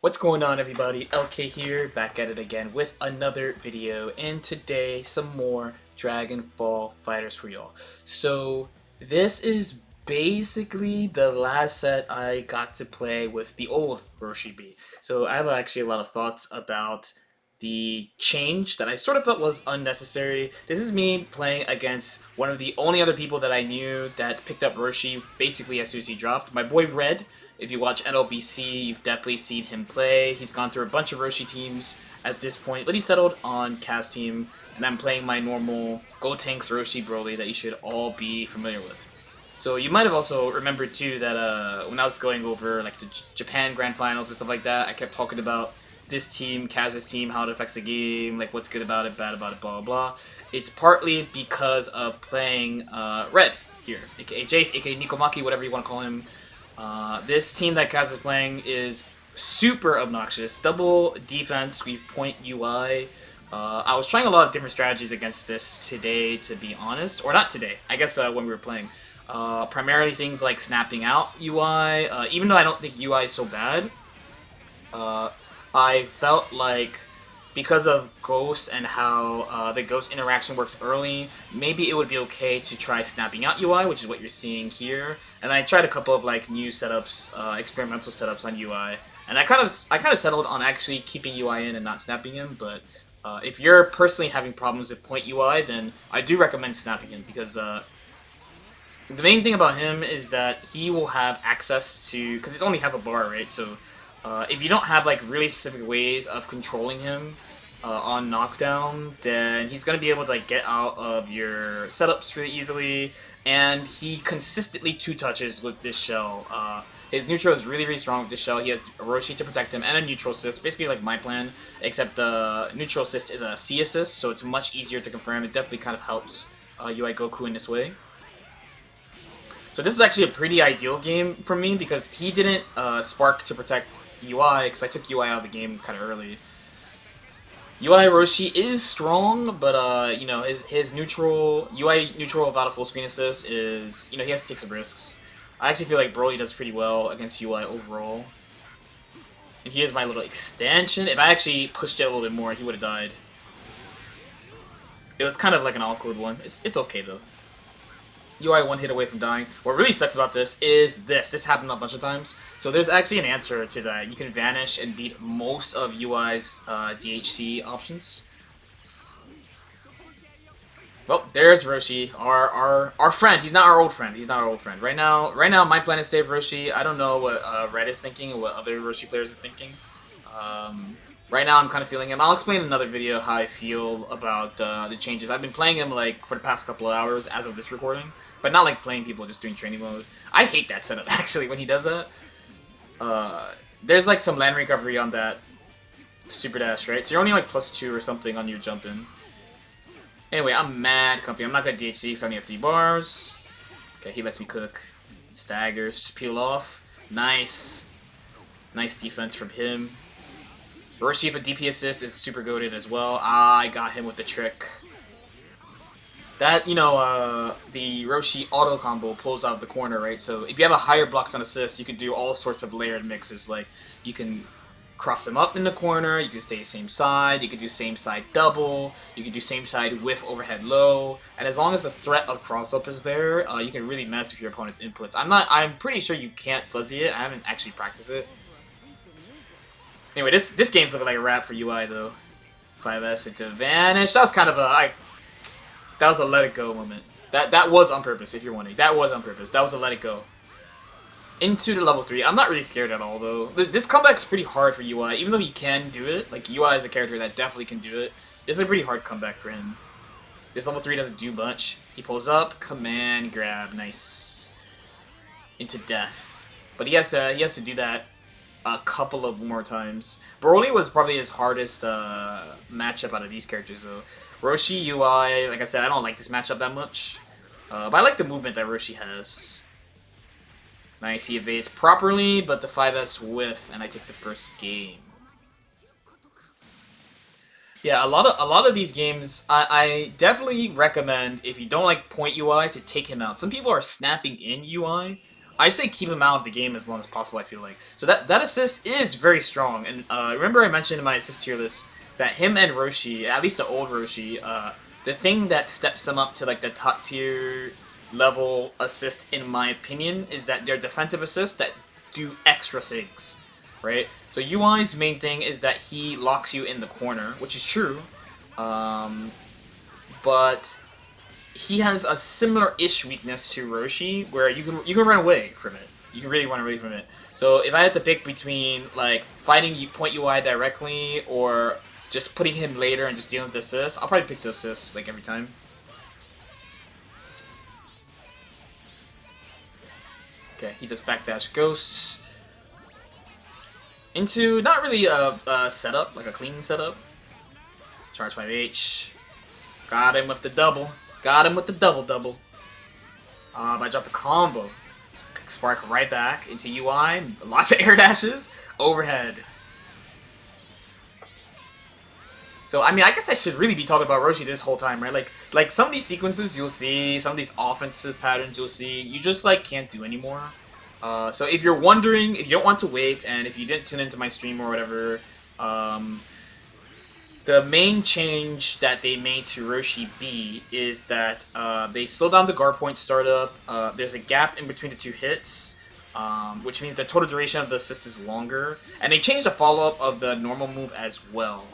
What's going on, everybody? LK here, back at it again with another video, and today some more Dragon Ball Fighters for y'all. So this is basically the last set I got to play with the old Roshi B. So I have actually a lot of thoughts about the change that I sort of felt was unnecessary. This is me playing against one of the only other people that I knew that picked up Roshi basically as soon as he dropped. My boy Red. If you watch NLBC, you've definitely seen him play. He's gone through a bunch of Roshi teams at this point, but he settled on Kaz team, and I'm playing my normal Gotenks Roshi Broly that you should all be familiar with. So you might have also remembered too that when I was going over like the Japan Grand Finals and stuff like that, I kept talking about this team, Kaz's team, how it affects the game, like what's good about it, bad about it, blah blah blah. It's partly because of playing Red here, aka Jace, aka Nikomaki, whatever you want to call him. This team that Kaz is playing is super obnoxious. Double defense, we point UI. I was trying a lot of different strategies against this today, to be honest. Or not today, I guess when we were playing. Primarily things like snapping out UI. Even though I don't think UI is so bad, I felt like because of Ghost and how the Ghost interaction works early, maybe it would be okay to try snapping out UI, which is what you're seeing here. And I tried a couple of like new setups, experimental setups on UI, and I kind of settled on actually keeping UI in and not snapping him. But if you're personally having problems with point UI, then I do recommend snapping him because the main thing about him is that he will have access to, because it's only half a bar, right? So if you don't have like really specific ways of controlling him on knockdown, then he's going to be able to like get out of your setups really easily, and he consistently two-touches with this shell. His neutral is really strong with this shell. He has Roshi to protect him and a neutral assist, basically like my plan, except the neutral assist is a C assist, so it's much easier to confirm. It definitely kind of helps UI Goku in this way. So this is actually a pretty ideal game for me because he didn't spark to protect UI, because I took UI out of the game kind of early. UI Roshi is strong, but you know, his neutral UI neutral without a full screen assist is, you know, he has to take some risks. I actually feel like Broly does pretty well against UI overall. And here's my little extension. If I actually pushed it a little bit more, he would have died. It was kind of like an awkward one. It's okay though. UI one hit away from dying. What really sucks about this is this. This happened a bunch of times. So there's actually an answer to that. You can vanish and beat most of UI's DHC options. Well, there's Roshi, our friend. He's not our old friend. He's not our old friend. Right now, my plan is to save Roshi. I don't know what Red is thinking or what other Roshi players are thinking. Right now, I'm kind of feeling him. I'll explain in another video how I feel about the changes. I've been playing him like for the past couple of hours as of this recording, but not like playing people, just doing training mode. I hate that setup actually when he does that. There's like some land recovery on that super dash, right? So you're only like +2 or something on your jump in. Anyway, I'm mad comfy. I'm not gonna DHC, so I only have 3 bars. Okay, he lets me cook. Staggers, just peel off. Nice. Nice defense from him. Roshi with DP assist is super goated as well. I got him with the trick. That, you know, the Roshi auto combo pulls out of the corner, right? So if you have a higher blocks on assist, you can do all sorts of layered mixes. Like, you can cross them up in the corner, you can stay same side, you can do same side double, you can do same side with overhead low, and as long as the threat of cross up is there, you can really mess with your opponent's inputs. I'm pretty sure you can't fuzzy it. I haven't actually practiced it. Anyway, this game's looking like a wrap for UI though. 5S into vanish. That was kind of a that was a let it go moment. That was on purpose, if you're wondering. That was on purpose. That was a let it go. Into the level 3. I'm not really scared at all though. This comeback's pretty hard for UI, even though he can do it. Like, UI is a character that definitely can do it. This is a pretty hard comeback for him. This level 3 doesn't do much. He pulls up, command grab, nice. Into death. But he has to do that a couple of more times. Broly was probably his hardest matchup out of these characters though. Roshi UI, like I said, I don't like this matchup that much. But I like the movement that Roshi has. Nice, he evades properly, but the 5S whiff, and I take the first game. Yeah, a lot of these games, I definitely recommend, if you don't like point UI, to take him out. Some people are snapping in UI. I say keep him out of the game as long as possible, I feel like. So that assist is very strong. And remember I mentioned in my assist tier list that him and Roshi, at least the old Roshi, the thing that steps them up to like the top tier level assist, in my opinion, is that they're defensive assists that do extra things, right? So UI's main thing is that he locks you in the corner, which is true, but he has a similar-ish weakness to Roshi, where you can run away from it. You can really run away from it. So if I had to pick between like fighting point UI directly or just putting him later and just dealing with the assist, I'll probably pick the assist like every time. Okay, he does backdash ghosts into not really a setup, like a clean setup. Charge 5H. Got him with the double. Got him with the double. But I dropped the combo. Spark right back into UI. Lots of air dashes. Overhead. So, I mean, I guess I should really be talking about Roshi this whole time, right? Like some of these sequences you'll see, some of these offensive patterns you'll see, you just, like, can't do anymore. So if you're wondering, if you don't want to wait, and if you didn't tune into my stream or whatever, the main change that they made to Roshi B is that they slow down the guard point startup. There's a gap in between the two hits, which means the total duration of the assist is longer. And they changed the follow-up of the normal move as well.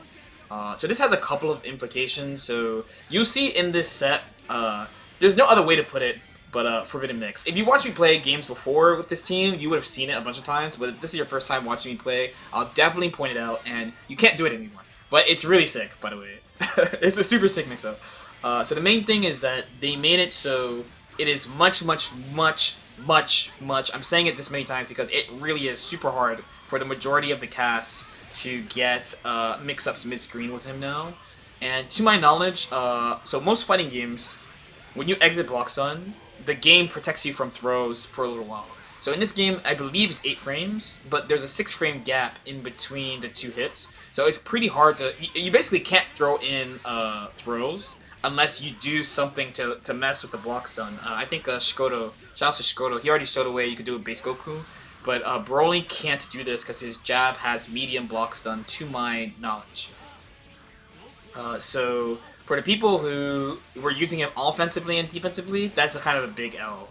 So this has a couple of implications. So you'll see in this set, there's no other way to put it but Forbidden Mix. If you watched me play games before with this team, you would have seen it a bunch of times. But if this is your first time watching me play, I'll definitely point it out, and you can't do it anymore. But it's really sick, by the way. It's a super sick mix-up. So the main thing is that they made it so it is much, I'm saying it this many times because it really is super hard for the majority of the cast to get mix-ups mid-screen with him now. And to my knowledge, so most fighting games, when you exit block stun, the game protects you from throws for a little while. So in this game, I believe it's 8 frames, but there's a 6-frame gap in between the 2 hits. So it's pretty hard to... You basically can't throw in throws unless you do something to mess with the block stun. I think Shikoto, shout out to Shikoto, he already showed a way you could do it with base Goku. But Broly can't do this because his jab has medium block stun, to my knowledge. So for the people who were using him offensively and defensively, that's a kind of a big L.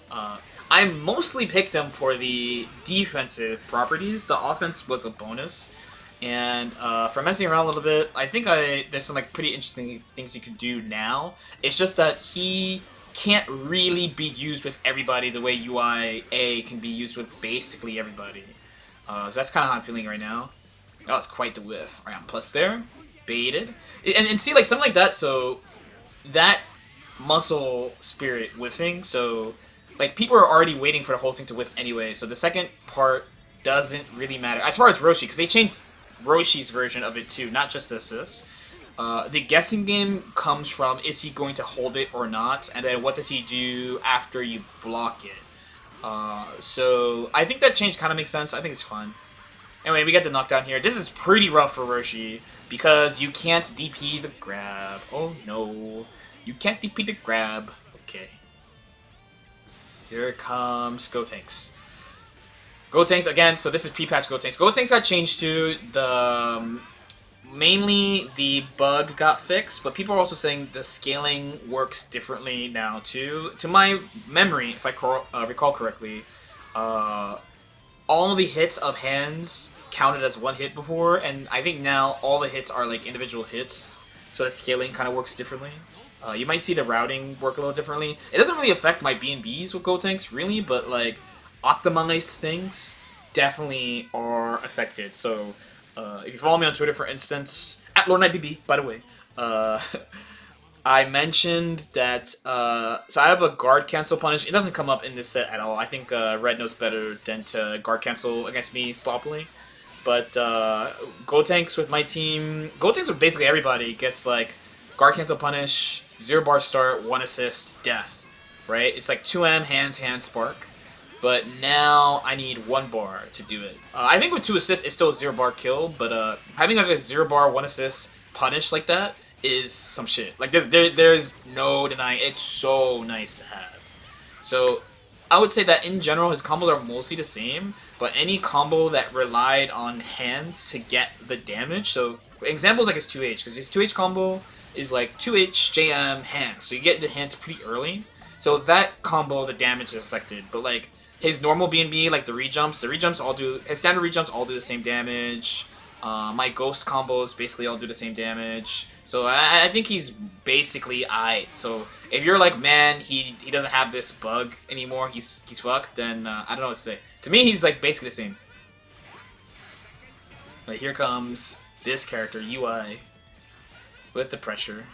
I mostly picked him for the defensive properties. The offense was a bonus. And for messing around a little bit, I think there's some like pretty interesting things you can do now. It's just that he can't really be used with everybody the way UI-A can be used with basically everybody. So that's kind of how I'm feeling right now. That was quite the whiff. Alright, I'm plus there. Baited. And see, like, something like that, so that muscle spirit whiffing, so like people are already waiting for the whole thing to whiff anyway, so the second part doesn't really matter. As far as Roshi, because they changed Roshi's version of it too, not just the assist. The guessing game comes from, is he going to hold it or not, and then what does he do after you block it. So I think that change kind of makes sense. I think it's fun. Anyway, we got the knockdown here. This is pretty rough for Roshi, because you can't DP the grab. Oh no. You can't DP the grab. Okay. Here comes Gotenks. Gotenks, again, so this is pre-patch Gotenks. Gotenks got changed to the... Mainly the bug got fixed, but people are also saying the scaling works differently now too. To my memory, if I recall correctly, all the hits of hands counted as one hit before, and I think now all the hits are like individual hits, so the scaling kind of works differently. You might see the routing work a little differently. It doesn't really affect my B&Bs with Gotenks, really, but like optimized things definitely are affected. So if you follow me on Twitter, for instance, at LordKnight, by the way, I mentioned that, so I have a guard cancel punish. It doesn't come up in this set at all. I think Red knows better than to guard cancel against me sloppily. But Gotenks with my team, Gotenks with basically everybody gets like guard cancel punish, 0 bar start, 1 assist, death, right? It's like 2M, hands, spark. But now I need 1 bar to do it. I think with 2 assists, it's still a 0 bar kill, but having like a 0 bar, 1 assist punish like that is some shit. Like there's no denying, it's so nice to have. So I would say that in general his combos are mostly the same, but any combo that relied on hands to get the damage. So examples like his 2H, because his 2H combo is like 2H JM hands, so you get the hands pretty early. So that combo, the damage is affected, but like his normal BNB, like the rejumps all do, his standard rejumps all do the same damage. My ghost combos basically all do the same damage. So I think he's basically aight. So if you're like, man, he doesn't have this bug anymore, he's fucked, then I don't know what to say. To me, he's like basically the same. Like here comes this character, UI, with the pressure.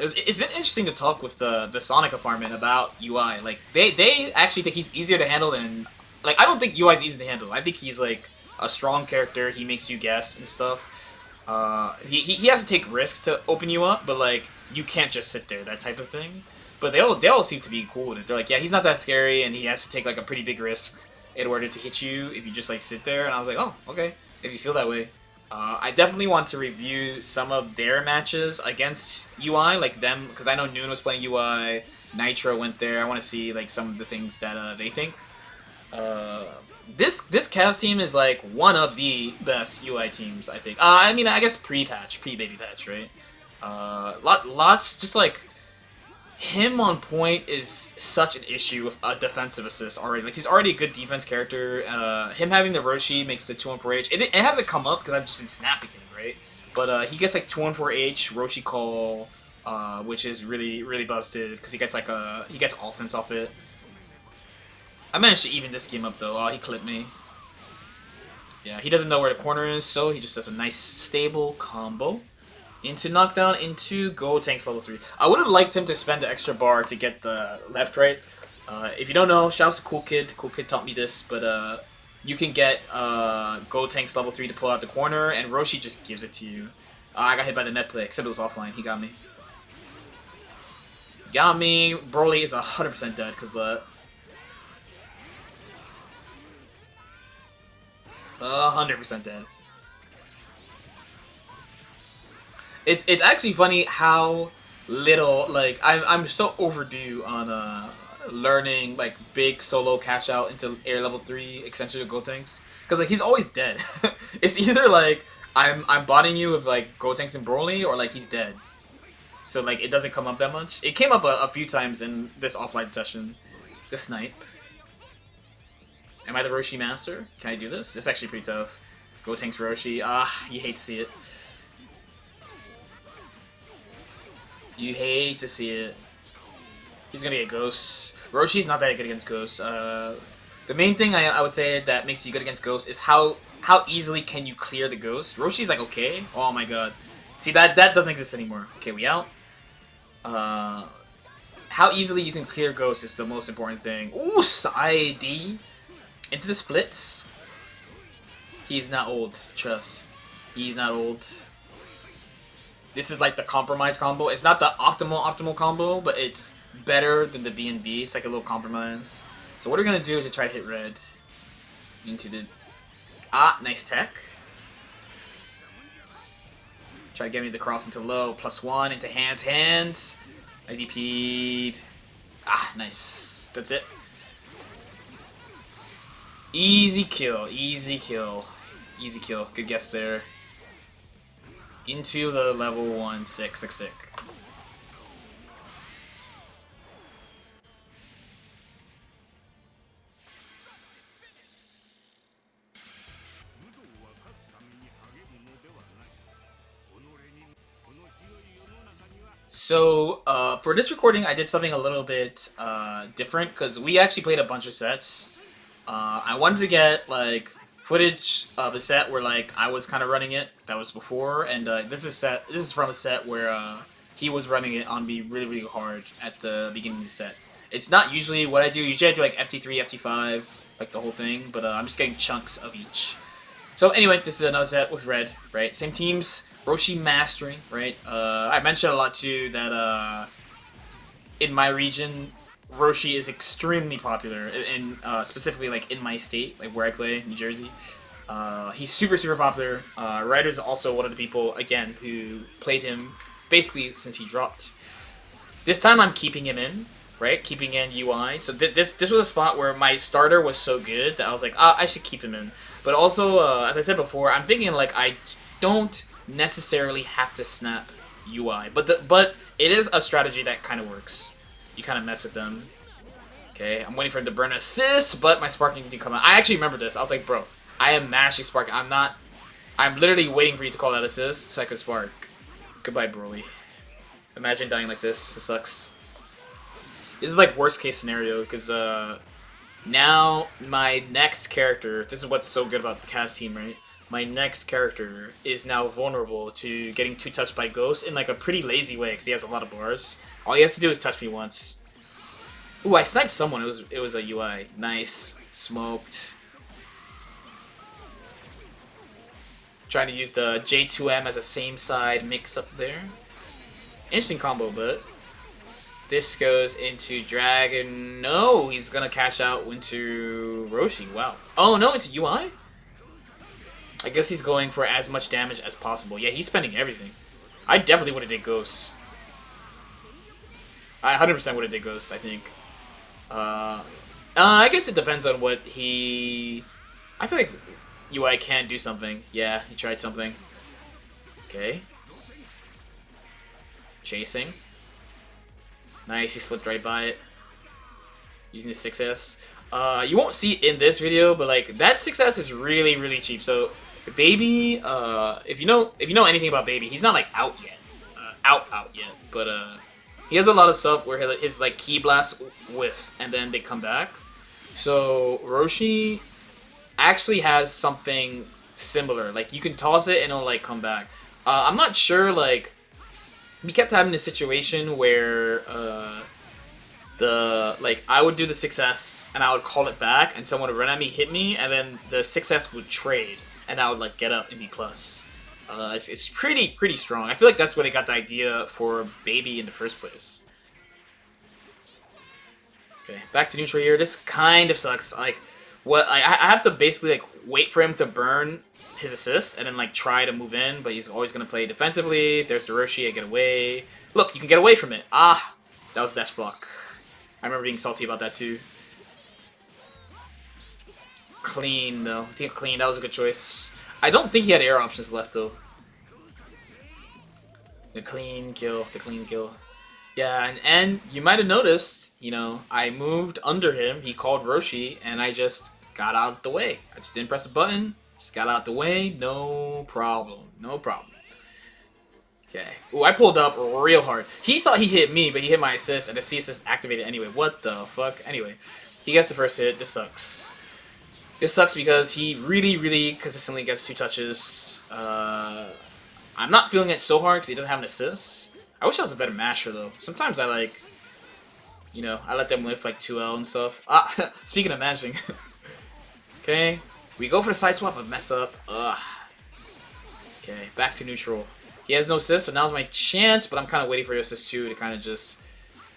It's been interesting to talk with the Sonic department about UI. Like they actually think he's easier to handle than, like, I don't think UI's easy to handle. I think he's like a strong character. He makes you guess and stuff. He has to take risks to open you up, but like you can't just sit there, that type of thing. But they all seem to be cool with it. They're like, yeah, he's not that scary, and he has to take like a pretty big risk in order to hit you if you just like sit there. And I was like, oh, okay, if you feel that way. I definitely want to review some of their matches against UI, like them, because I know Noon was playing UI, Nitro went there. I want to see like some of the things that they think. This Chaos team is like one of the best UI teams, I think. I mean, I guess pre-patch, pre-baby patch, right? Lots, just like him on point is such an issue with a defensive assist already. Like, he's already a good defense character. Him having the Roshi makes the 2-1-4H. It hasn't come up because I've just been snapping him, right? But he gets like 2-1-4H, Roshi call, which is really, really busted because he gets like he gets offense off it. I managed to even this game up though. Oh, he clipped me. Yeah, he doesn't know where the corner is, so he just does a nice stable combo. Into knockdown, into Gotenks level 3. I would have liked him to spend the extra bar to get the left-right. If you don't know, shouts to Cool Kid. Cool Kid taught me this, but you can get Gotenks level 3 to pull out the corner, and Roshi just gives it to you. I got hit by the net play, except it was offline. He got me. Got me. Broly is 100% dead, because the... 100% dead. It's actually funny how little, like, I'm so overdue on learning like big solo cash out into air level 3 extension of Gotenks, because like he's always dead. It's either like I'm botting you with like Gotenks and Broly, or like he's dead. So like it doesn't come up that much. It came up a few times in this offline session. The snipe. Am I the Roshi master? Can I do this? It's actually pretty tough. Gotenks Roshi. You hate to see it. You hate to see it. He's gonna get ghosts. Roshi's not that good against ghosts. The main thing I would say that makes you good against ghosts is how easily can you clear the ghost. Roshi's like, okay. Oh my god. See, that doesn't exist anymore. Okay, we out. How easily you can clear ghosts is the most important thing. Ooh, side D. Into the splits. He's not old. Trust. He's not old. This is like the compromise combo. It's not the optimal combo, but it's better than the BNB. It's like a little compromise. So what are we gonna do to try to hit red? Into the... nice tech. Try to get me the cross into low. +1 into hands. IDP'd. Nice. That's it. Easy kill. Easy kill. Easy kill. Good guess there. Into the level 1 6. So, for this recording, I did something a little bit different, because we actually played a bunch of sets. I wanted to get, like, footage of a set where like I was kind of running it. That was before, and this is from a set where he was running it on me really hard at the beginning of the set. It's not usually what I do. Usually I do like FT3, FT5, like the whole thing, but I'm just getting chunks of each. So anyway, this is another set with red, right? Same teams, Roshi mastering, right? I mentioned a lot too that in my region, Roshi is extremely popular, in specifically like in my state, like where I play, New Jersey. He's super popular. Ryder's also one of the people, again, who played him basically since he dropped. This time I'm keeping him in. right? Keeping in UI. So this was a spot where my starter was so good that I was like, ah, I should keep him in. But also, as I said before, I'm thinking like I don't necessarily have to snap UI, but it is a strategy that kind of works. You kind of mess with them. Okay, I'm waiting for him to burn assist, but my sparking didn't come out. I actually remember this. I was like, bro, I am mashing sparking. I'm literally waiting for you to call that assist so I can spark. Goodbye, Broly. Imagine dying like this. It sucks. This is like worst case scenario because now my next character. This is what's so good about the cast team, right? My next character is now vulnerable to getting 2-touched by Ghost in like a pretty lazy way because he has a lot of bars. All he has to do is touch me once. Ooh, I sniped someone. It was a UI. Nice. Smoked. Trying to use the J2M as a same side mix up there. Interesting combo, but this goes into Dragon. No, he's gonna cash out into Roshi. Wow. Oh no, into UI? I guess he's going for as much damage as possible. Yeah, he's spending everything. I definitely would have did Ghost. I 100% would have did Ghost, I think. I guess it depends on what he... I feel like UI can do something. Yeah, he tried something. Okay. Chasing. Nice, he slipped right by it. Using his 6S. You won't see it in this video, but like that 6S is really, really cheap. So Baby, if you know anything about Baby, he's not like out yet. Out yet. But he has a lot of stuff where his like key blasts whiff and then they come back. So Roshi actually has something similar. Like you can toss it and it'll like come back. I'm not sure like we kept having a situation where I would do the 6S and I would call it back and someone would run at me, hit me, and then the 6S would trade and I would like get up and be plus. It's pretty strong. I feel like that's where they got the idea for Baby in the first place. Okay, back to neutral here. This kind of sucks. Like, what I have to basically like wait for him to burn his assist and then like try to move in, but he's always gonna play defensively. There's the Roshi, I get away. Look, you can get away from it. Ah, that was dash block. I remember being salty about that too. Clean though. I think clean. That was a good choice. I don't think he had air options left though. The clean kill. The clean kill. Yeah, and you might have noticed, you know, I moved under him. He called Roshi, and I just got out of the way. I just didn't press a button. Just got out the way. No problem. No problem. Okay. Ooh, I pulled up real hard. He thought he hit me, but he hit my assist, and the C assist activated anyway. What the fuck? Anyway, he gets the first hit. This sucks. This sucks because he really consistently gets 2 touches. I'm not feeling it so hard because he doesn't have an assist. I wish I was a better masher, though. Sometimes I, like, you know, I let them lift, like, 2L and stuff. Ah, speaking of mashing. Okay. We go for the side swap, but mess up. Ugh. Okay, back to neutral. He has no assist, so now's my chance, but I'm kind of waiting for the assist, too, to kind of just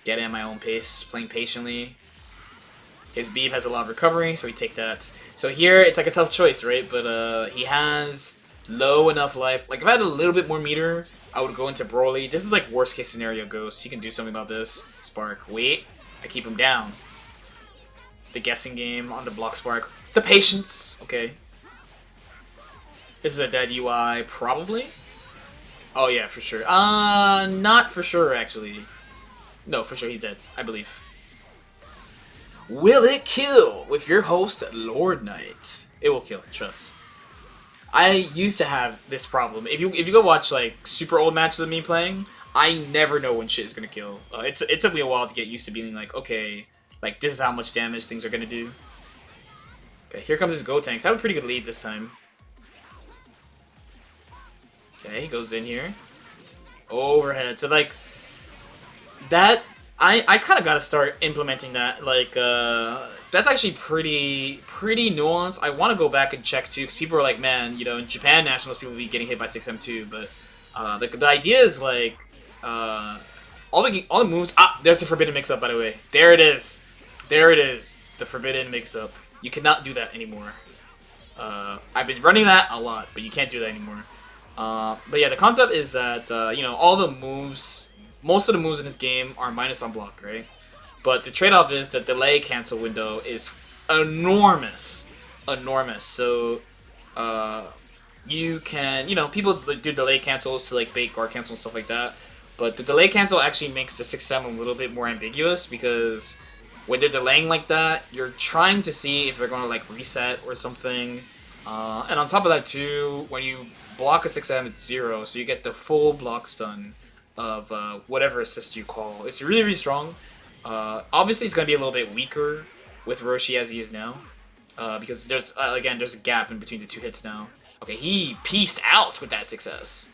get in at my own pace, playing patiently. His beam has a lot of recovery, so we take that. So here, it's like a tough choice, right? But he has low enough life. Like, if I had a little bit more meter, I would go into Broly. This is like worst case scenario Ghost. He can do something about this. Spark. Wait. I keep him down. The guessing game on the block Spark. The patience. Okay. This is a dead UI, probably. Oh yeah, for sure. Not for sure, actually. No, for sure he's dead, I believe. Will it kill? With your host, LordKnight. It will kill, trust. I used to have this problem. If you go watch like super old matches of me playing, I never know when shit is gonna kill. It took me a while to get used to being like, okay, like this is how much damage things are gonna do. Okay, here comes his Gotenks. I have a pretty good lead this time. Okay, he goes in here. Overhead. So like that, I kind of gotta start implementing that. Like that's actually pretty nuanced. I want to go back and check too, because people are like, man, you know, in Japan nationals, people be getting hit by 6M2, but the idea is like all the moves. Ah, there's the forbidden mix-up, by the way. There it is. There it is. The forbidden mix-up. You cannot do that anymore. I've been running that a lot, but you can't do that anymore. But yeah, the concept is that you know, all the moves, most of the moves in this game are minus on block, right? But the trade-off is the delay cancel window is enormous. Enormous. So, you can, people do delay cancels to like bait guard cancel and stuff like that. But the delay cancel actually makes the 6-7 a little bit more ambiguous because when they're delaying like that, you're trying to see if they're going to like reset or something. And on top of that too, when you block a 6-7, it's 0, so you get the full block stun of whatever assist you call. It's really, really strong. Obviously, it's going to be a little bit weaker with Roshi as he is now. Because there's, again, there's a gap in between the 2 hits now. Okay, he pieced out with that 6S.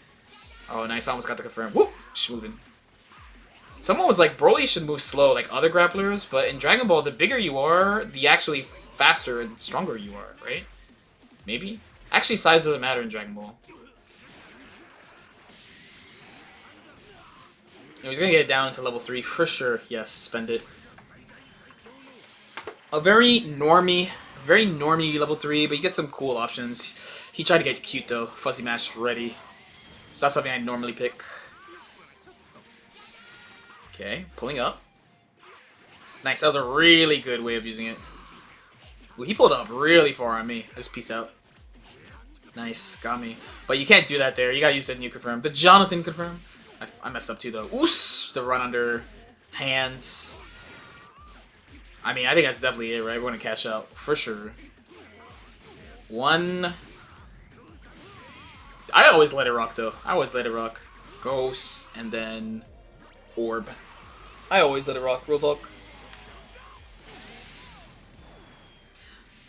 Oh, nice. I almost got to confirm. Whoop! Just moving. Someone was like, Broly should move slow like other grapplers, but in Dragon Ball, the bigger you are, the actually faster and stronger you are, right? Maybe? Actually, size doesn't matter in Dragon Ball. He's gonna get it down to level 3 for sure. Yes, spend it. A very normie level 3, but you get some cool options. He tried to get cute though. Fuzzy Mash ready. It's not something I normally pick. Okay, pulling up. Nice, that was a really good way of using it. Ooh, he pulled up really far on me. I just pieced out. Nice, got me. But you can't do that there. You gotta use the new confirm. The Jonathan confirm. I messed up too though. Oos! The run under hands. I mean, I think that's definitely it, right? We're gonna cash out for sure. One. I always let it rock though. I always let it rock. Ghosts and then orb. I always let it rock. Real talk.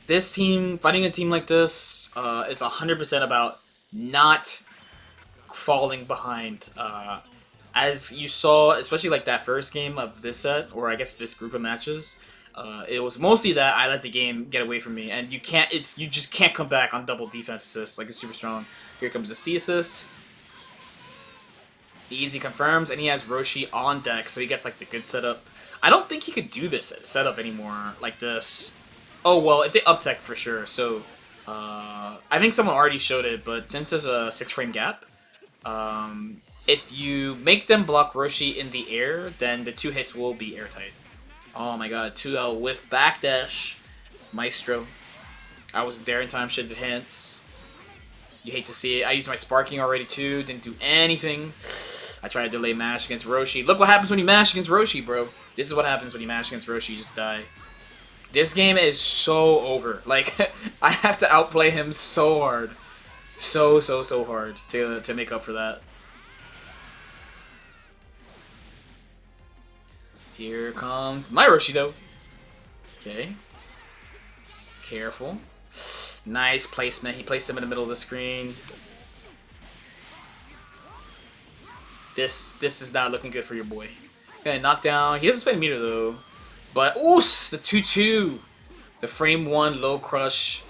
This team, fighting a team like this, is 100% about not falling behind. As you saw, especially like that first game of this set, or I guess this group of matches, it was mostly that I let the game get away from me, and you just can't come back on double defense assists like it's super strong. Here comes the C assist. Easy confirms, and he has Roshi on deck, so he gets like the good setup. I don't think he could do this setup anymore like this. Oh well, if they up tech for sure. So I think someone already showed it, but since there's a 6-frame gap, if you make them block Roshi in the air, then the 2 hits will be airtight. Oh my god, 2L with backdash. Maestro. I wasn't there in time, shit did hints. You hate to see it. I used my sparking already too, didn't do anything. I tried to delay mash against Roshi. Look what happens when you mash against Roshi, bro. This is what happens when you mash against Roshi, you just die. This game is so over. Like, I have to outplay him so hard. So hard to make up for that. Here comes my Roshi, though. Okay. Careful. Nice placement. He placed him in the middle of the screen. This is not looking good for your boy. He's gonna knock down. He doesn't spend meter, though. But, oos! The 2-2. The frame 1 low crush.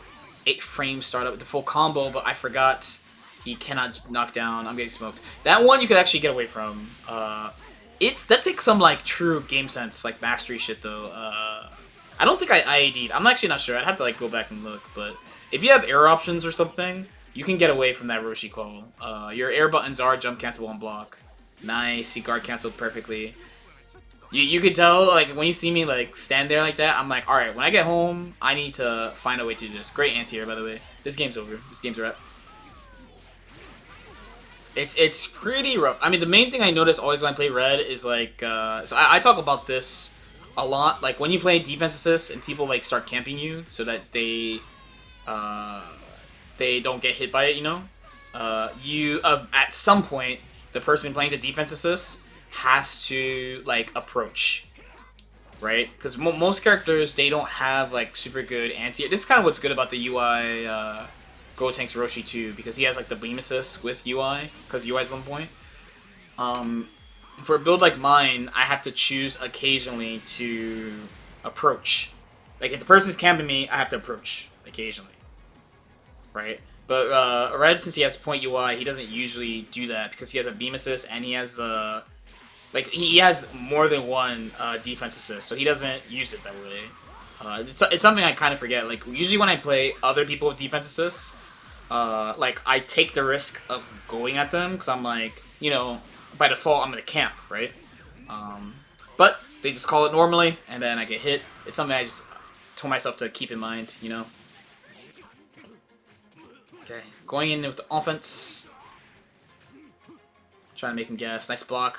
8-frame startup with the full combo, but I forgot he cannot knock down. I'm getting smoked. That one you could actually get away from. That takes some like true game sense, like mastery shit though. I don't think I IAD'd. I'm actually not sure. I'd have to like go back and look. But if you have air options or something, you can get away from that Roshi call. Your air buttons are jump cancel and block. Nice. He guard canceled perfectly. You could tell like when you see me like stand there like that, I'm like, all right. When I get home, I need to find a way to do this. Great anti-air, by the way. This game's over. This game's a wrap. It's pretty rough. I mean, the main thing I notice always when I play Red is like, so I talk about this a lot. Like when you play defense assist and people like start camping you so that they don't get hit by it, you know. At some point the person playing the defense assist has to like approach, right? Because most characters they don't have like super good anti. This is kind of what's good about the UI. Gotenks Roshi too, because he has like the beam assist with UI, because UI's on point. For a build like mine, I have to choose occasionally to approach. Like if the person's camping me, I have to approach occasionally, right? But Red, since he has point UI, he doesn't usually do that because he has a beam assist and he has the he has more than one defense assist, so he doesn't use it that way. It's something I kind of forget. Like usually when I play other people with defense assists, like I take the risk of going at them because I'm like, you know, by default I'm gonna camp, right? But they just call it normally, and then I get hit. It's something I just told myself to keep in mind, you know? Okay, going in with the offense. Trying to make him guess. Nice block.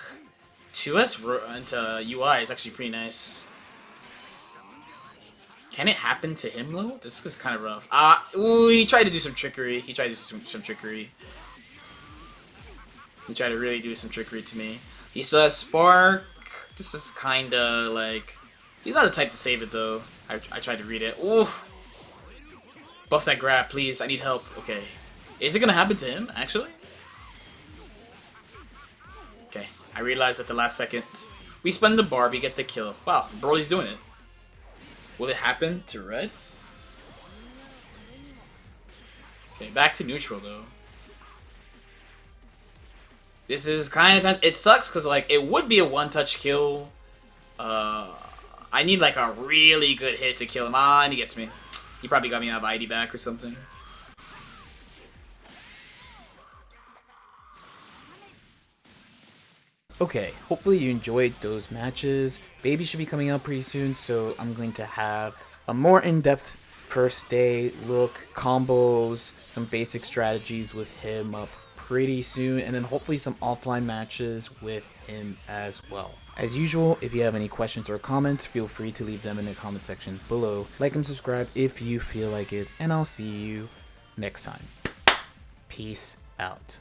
2S into UI is actually pretty nice. Can it happen to him, though? This is kind of rough. Ooh, he tried to do some trickery. He tried to do some trickery. He tried to really do some trickery to me. He still has Spark. This is kind of like... He's not the type to save it, though. I tried to read it. Oof. Buff that grab, please. I need help. Okay. Is it going to happen to him, actually? Okay. I realized at the last second. We spend the Barbie, get the kill. Wow, Broly's doing it. Will it happen to Red? Okay, back to neutral, though. This is kind of tense. It sucks because, like, it would be a one-touch kill. I need, like, a really good hit to kill him. And he gets me. He probably got me out of ID back or something. Okay, hopefully you enjoyed those matches. Baby should be coming out pretty soon, so I'm going to have a more in-depth first day look, combos, some basic strategies with him up pretty soon, and then hopefully some offline matches with him as well. As usual, if you have any questions or comments, feel free to leave them in the comment section below. Like and subscribe if you feel like it, and I'll see you next time. Peace out.